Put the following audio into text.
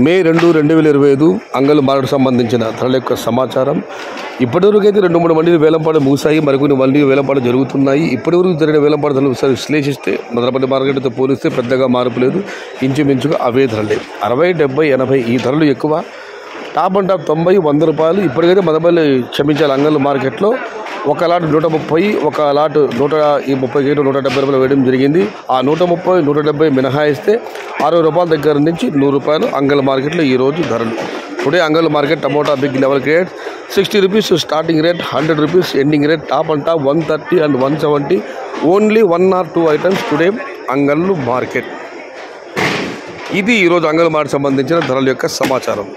మే 2, 2025 అంగళ్ళు మార్కెట్ సంబంధించిన ధరల యొక్క సమాచారం. ఇప్పటివరకు అయితే 2-3 మండీలు వేలంపాట ముగిశాయి. మరికొన్ని మండీలు వేలంపాట జరుగుతున్నాయి. ఇప్పటివరకు జరిగిన వేలంపాట ధరలు ఒకసారి విశ్లేషిస్తే మదనపల్లి మార్కెట్తో పోలిస్తే పెద్దగా మార్పు లేదు. ఇంచుమించుగా అవే ధరలే 60, 70, 80 ఈ ధరలు ఎక్కువ. టాప్ అండ్ టాప్ 90, 100 రూపాయలు. ఇప్పటికైతే మదనపల్లి క్షమించాలి అంగళ్ళు మార్కెట్లో ఒక లాట్ 130, ఒక లాట్ 130 170 రూపాయలు వేయడం జరిగింది. ఆ 130, 170 మినహాయిస్తే 60 రూపాయల దగ్గర నుంచి 100 రూపాయలు అంగళ్ళ మార్కెట్లో ఈరోజు ధరలు. Today Angallu market tomato big level grade 60 rupees starting rate, 100 rupees ending rate. Top and top 130 and 170. Only 1 or 2 items today Angallu market. ఇది ఈరోజు అంగళ్ళ మార్కెట్ సంబంధించిన ధరల యొక్క సమాచారం.